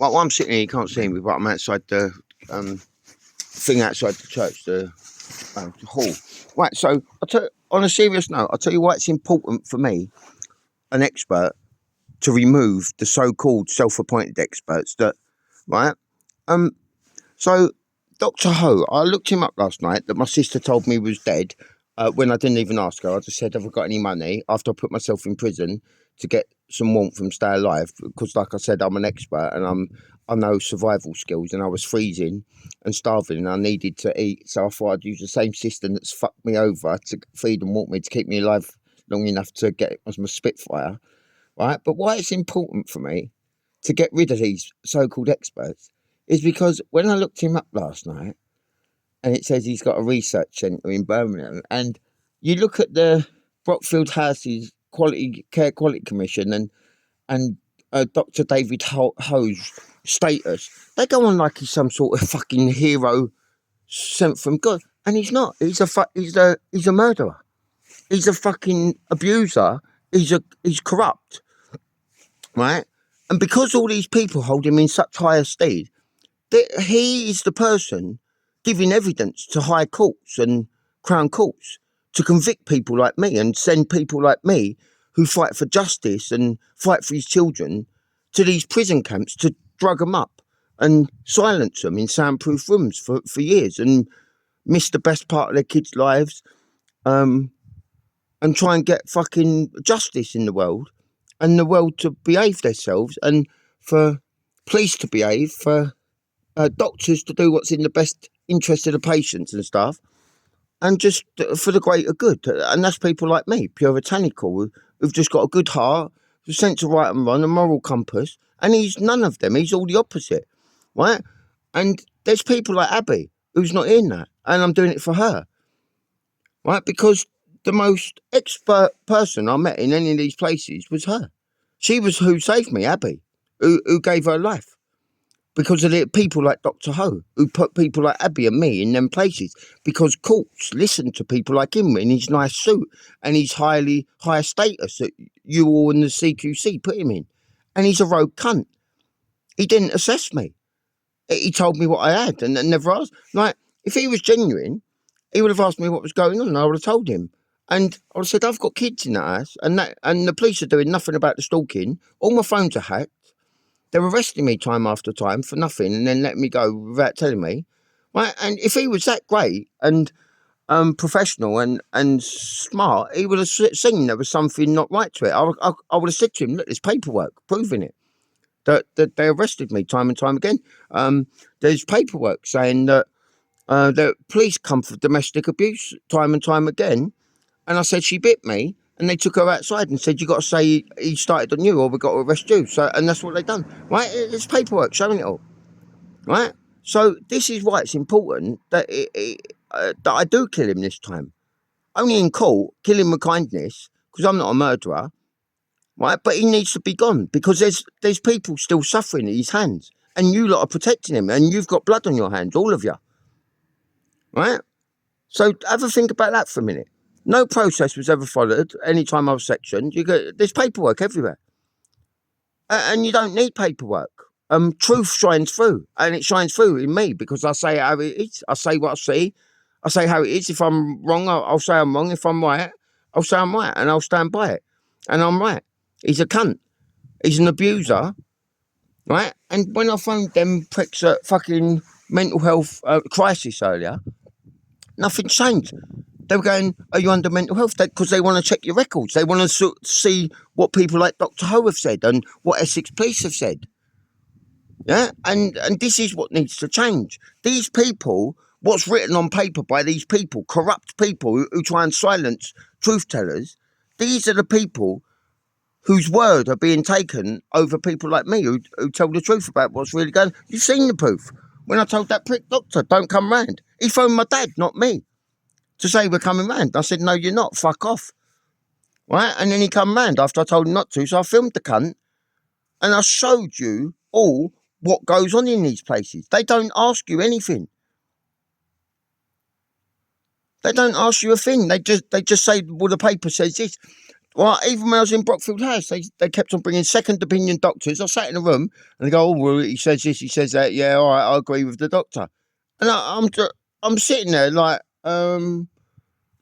Well, I'm sitting here, you can't see me, but I'm outside the thing outside the church, the hall. Right, so on a serious note, I'll tell you why it's important for me, an expert, to remove the so-called self-appointed experts that, right? So Dr. Ho, I looked him up last night that my sister told me was dead when I didn't even ask her. I just said, have I got any money after I put myself in prison to get some warmth from Stay Alive? Because like I said, I'm an expert and I know survival skills, and I was freezing and starving and I needed to eat. So I thought I'd use the same system that's fucked me over to feed and walk me to keep me alive long enough to get it as my Spitfire, right? But why it's important for me to get rid of these so-called experts is because when I looked him up last night, and it says he's got a research centre in Birmingham, and you look at the Brockfield Houses Quality Commission and Dr. David Ho's status, they go on like he's some sort of fucking hero sent from God, and he's not. He's a murderer. He's a fucking abuser. He's corrupt, right? And because all these people hold him in such high esteem, he is the person giving evidence to high courts and crown courts to convict people like me and send people like me who fight for justice and fight for his children to these prison camps to drug them up and silence them in soundproof rooms for years and miss the best part of their kids' lives, and try and get fucking justice in the world and the world to behave themselves and for police to behave, for doctors to do what's in the best interest of the patients and stuff, and just for the greater good. And that's people like me, puritanical, who've just got a good heart, who's sent to right and wrong, a moral compass, and he's none of them. He's all the opposite, right? And there's people like Abby who's not in that, and I'm doing it for her, right? Because the most expert person I met in any of these places was her. She was who saved me, Abby, who gave her life. Because of the people like Dr. Ho, who put people like Abby and me in them places. Because courts listen to people like him in his nice suit and his higher status that you all in the CQC put him in. And he's a rogue cunt. He didn't assess me. He told me what I had and never asked. Like, if he was genuine, he would have asked me what was going on and I would have told him. And I would have said, I've got kids in that house and the police are doing nothing about the stalking. All my phones are hacked. They're arresting me time after time for nothing and then letting me go without telling me. Right? And if he was that great and professional and smart, he would have seen there was something not right to it. I would have said to him, look, there's paperwork proving it. That they arrested me time and time again. There's paperwork saying that the police come for domestic abuse time and time again. And I said, she bit me. And they took her outside and said, you got to say he started on you or we got to arrest you. So, and that's what they done. Right? It's paperwork showing it all. Right? So this is why it's important that that I do kill him this time. Only in court, kill him with kindness, because I'm not a murderer. Right? But he needs to be gone because there's people still suffering at his hands. And you lot are protecting him and you've got blood on your hands, all of you. Right? So have a think about that for a minute. No process was ever followed any time I was sectioned. There's paperwork everywhere. And you don't need paperwork. Truth shines through, and it shines through in me because I say how it is. I say what I see. I say how it is. If I'm wrong, I'll say I'm wrong. If I'm right, I'll say I'm right, and I'll stand by it. And I'm right. He's a cunt. He's an abuser, right? And when I phoned them pricks at fucking mental health crisis earlier, nothing changed. They were going, are you under mental health? Because they want to check your records. They want to see what people like Dr. Ho have said and what Essex Police have said. Yeah, and this is what needs to change. These people, what's written on paper by these people, corrupt people who try and silence truth tellers, these are the people whose word are being taken over people like me who tell the truth about what's really going on. You've seen the proof. When I told that prick doctor, don't come round, he phoned my dad, not me, to say we're coming round. I said, no, you're not, fuck off. Right? And then he come round after I told him not to, so I filmed the cunt and I showed you all what goes on in these places. They don't ask you anything. They don't ask you a thing. They just say, well, the paper says this. Well, even when I was in Brockfield House, they kept on bringing second opinion doctors. I sat in a room and they go, "Oh, well, he says this, he says that. Yeah, all right, I agree with the doctor." And I'm sitting there like, what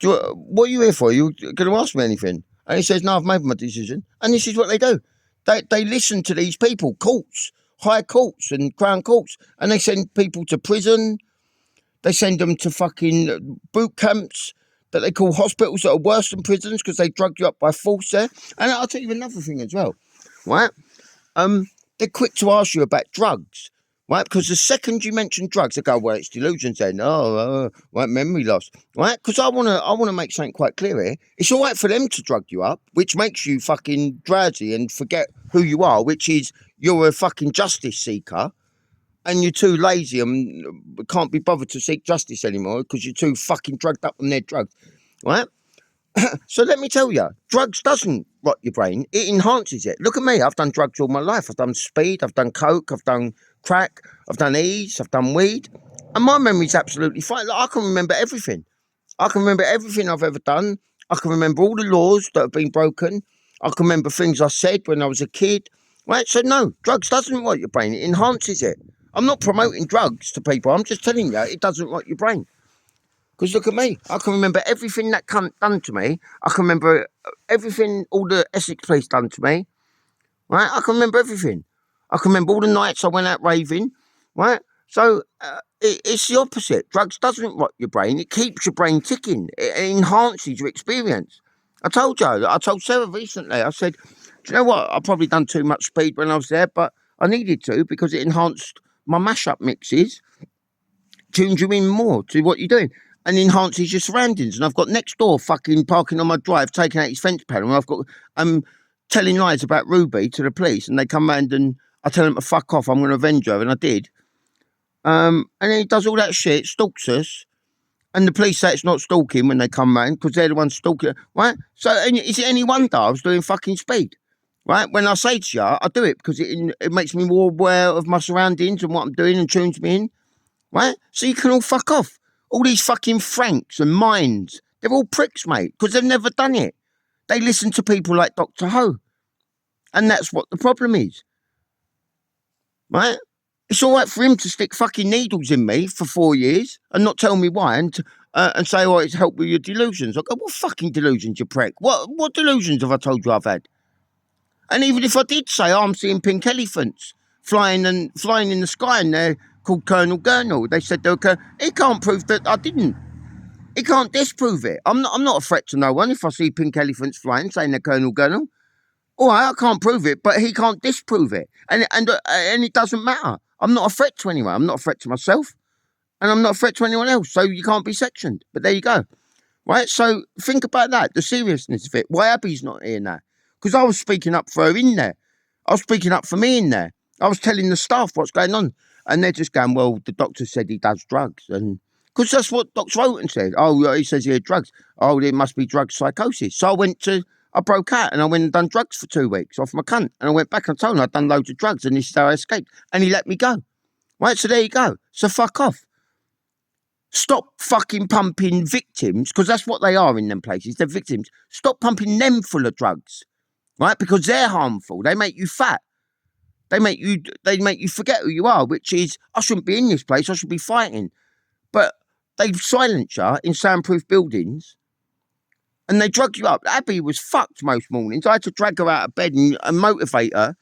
are you here for? You going to ask me anything? And he says, "No, I've made my decision." And this is what they do. They listen to these people, courts, high courts and crown courts, and they send people to prison. They send them to fucking boot camps that they call hospitals that are worse than prisons because they drug you up by force there. And I'll tell you another thing as well, right? They're quick to ask you about drugs, right? Because the second you mention drugs, they go, "Well, it's delusions then." Oh, right, memory loss, right? Because I wanna make something quite clear here. It's all right for them to drug you up, which makes you fucking drowsy and forget who you are, which is you're a fucking justice seeker. And you're too lazy and can't be bothered to seek justice anymore because you're too fucking drugged up on their drugs, right? So let me tell you, drugs doesn't rot your brain; it enhances it. Look at me; I've done drugs all my life. I've done speed, I've done coke, I've done crack, I've done ease, I've done weed, and my memory's absolutely fine. Like, I can remember everything. I can remember everything I've ever done. I can remember all the laws that have been broken. I can remember things I said when I was a kid. Right? So no, drugs doesn't rot your brain; it enhances it. I'm not promoting drugs to people. I'm just telling you it doesn't rot your brain. Because look at me. I can remember everything that cunt done to me. I can remember everything all the Essex police done to me. Right? I can remember everything. I can remember all the nights I went out raving. Right? So it's the opposite. Drugs doesn't rot your brain. It keeps your brain ticking. It enhances your experience. I told you. I told Sarah recently. I said, "Do you know what? I probably done too much speed when I was there, but I needed to because it enhanced my mashup mixes, tunes you in more to what you're doing, and enhances your surroundings." And I've got next door fucking parking on my drive, taking out his fence panel. And I've got telling lies about Ruby to the police, and they come round and I tell them to fuck off. I'm going to avenge her, and I did. And then he does all that shit, stalks us, and the police say it's not stalking when they come round because they're the ones stalking, right? So is it any wonder I was doing fucking speed? Right, when I say to you, I do it because it makes me more aware of my surroundings and what I'm doing and tunes me in. Right? So you can all fuck off. All these fucking Franks and Minds, they're all pricks, mate, because they've never done it. They listen to people like Dr. Ho. And that's what the problem is. Right? It's all right for him to stick fucking needles in me for 4 years and not tell me why and say, "Oh, it's helped with your delusions." I go, "What fucking delusions, you prick? What delusions have I told you I've had?" And even if I did say, "Oh, I'm seeing pink elephants flying in the sky and they're called Colonel Gurnall," they said they were, he can't prove that I didn't. He can't disprove it. I'm not a threat to no one if I see pink elephants flying saying they're Colonel Gurnall. All right, I can't prove it, but he can't disprove it. And it doesn't matter. I'm not a threat to anyone. I'm not a threat to myself. And I'm not a threat to anyone else. So you can't be sectioned. But there you go. Right? So think about that, the seriousness of it. Why Abby's not here now? Because I was speaking up for her in there. I was speaking up for me in there. I was telling the staff what's going on. And they're just going, "Well, the doctor said he does drugs." And because that's what Dr. Owen said. "Oh, he says he had drugs." "Oh, it must be drug psychosis." So I broke out and I went and done drugs for 2 weeks off my cunt. And I went back and told him I'd done loads of drugs and this is how I escaped. And he let me go. Right, so there you go. So fuck off. Stop fucking pumping victims, because that's what they are in them places. They're victims. Stop pumping them full of drugs, right? Because they're harmful. They make you fat. They make you forget who you are, which is, I shouldn't be in this place. I should be fighting. But they silence you in soundproof buildings and they drug you up. Abby was fucked most mornings. I had to drag her out of bed and motivate her.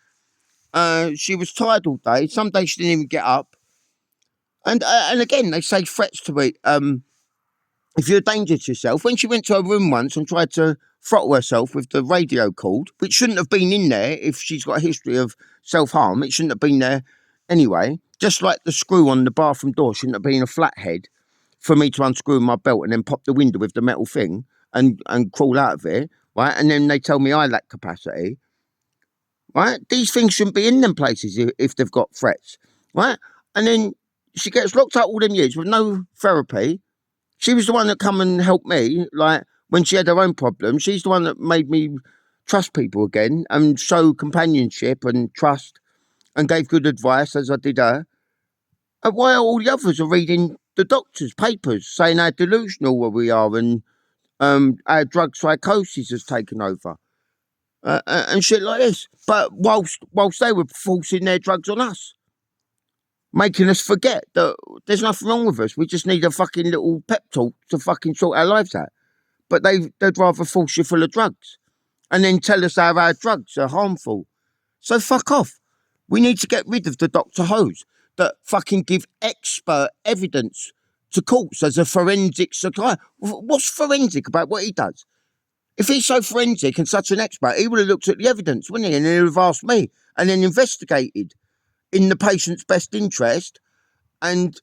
She was tired all day. Some days she didn't even get up. And again, they say threats to me. If you're a danger to yourself. When she went to her room once and tried to throttle herself with the radio cord, which shouldn't have been in there if she's got a history of self-harm, it shouldn't have been there anyway. Just like the screw on the bathroom door shouldn't have been a flathead for me to unscrew my belt and then pop the window with the metal thing and crawl out of it, right? And then they tell me I lack capacity, right? These things shouldn't be in them places if they've got threats, right? And then she gets locked up all them years with no therapy. She was the one that come and helped me, like, when she had her own problems. She's the one that made me trust people again and show companionship and trust and gave good advice as I did her. And while all the others are reading the doctor's papers saying how delusional we are and our drug psychosis has taken over. and shit like this. But whilst they were forcing their drugs on us, making us forget that there's nothing wrong with us. We just need a fucking little pep talk to fucking sort our lives out. But they'd rather force you full of drugs and then tell us how our drugs are harmful. So fuck off. We need to get rid of the Dr. Hoes that fucking give expert evidence to courts as a forensic psychiatrist. What's forensic about what he does? If he's so forensic and such an expert, he would have looked at the evidence, wouldn't he? And he would have asked me and then investigated in the patient's best interest and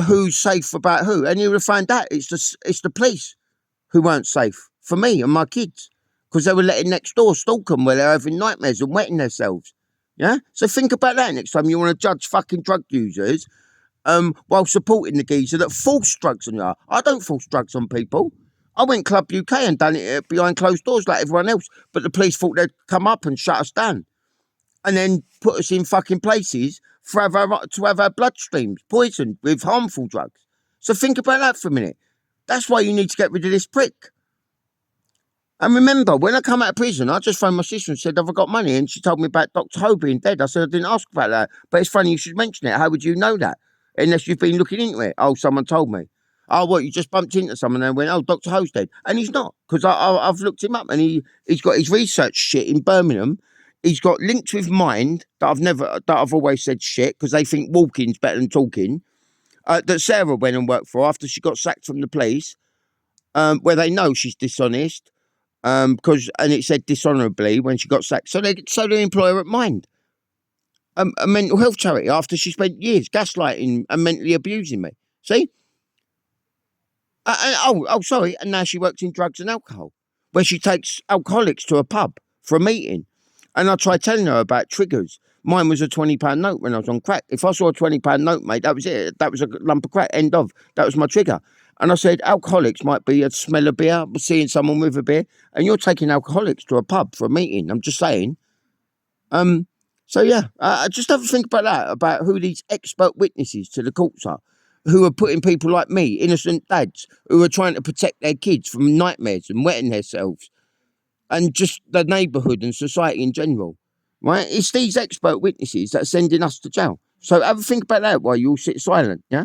who's safe about who. And he would have found out it's the police who weren't safe for me and my kids because they were letting next door stalk them where they're having nightmares and wetting themselves. Yeah? So think about that next time you want to judge fucking drug users while supporting the geezer that force drugs on you. I don't force drugs on people. I went Club UK and done it behind closed doors like everyone else, but the police thought they'd come up and shut us down and then put us in fucking places to have our bloodstreams poisoned with harmful drugs. So think about that for a minute. That's why you need to get rid of this prick. And remember, when I come out of prison, I just phoned my sister and said, have I got money? And she told me about Dr. Ho being dead. I said, I didn't ask about that. But it's funny you should mention it. How would you know that? Unless you've been looking into it. Oh, someone told me. Oh, what, you just bumped into someone and went, oh, Dr. Ho's dead. And he's not, because I've looked him up and he's got his research shit in Birmingham. He's got linked with Mind that I've always said shit because they think walking's better than talking. That Sarah went and worked for after she got sacked from the police, where they know she's dishonest, and it said dishonourably when she got sacked. So they employ her at Mind, a mental health charity, after she spent years gaslighting and mentally abusing me. See? Sorry. And now she works in drugs and alcohol, where she takes alcoholics to a pub for a meeting. And I tried telling her about triggers. Mine was a £20 note when I was on crack. If I saw a £20 note, mate, that was it. That was a lump of crack. End of. That was my trigger. And I said, alcoholics might be a smell of beer, seeing someone with a beer, and you're taking alcoholics to a pub for a meeting. I'm just saying. So yeah, just have a think about that, about who these expert witnesses to the courts are, who are putting people like me, innocent dads, who are trying to protect their kids from nightmares and wetting themselves, and just the neighbourhood and society in general, right? It's these expert witnesses that are sending us to jail. So have a think about that while you all sit silent, yeah?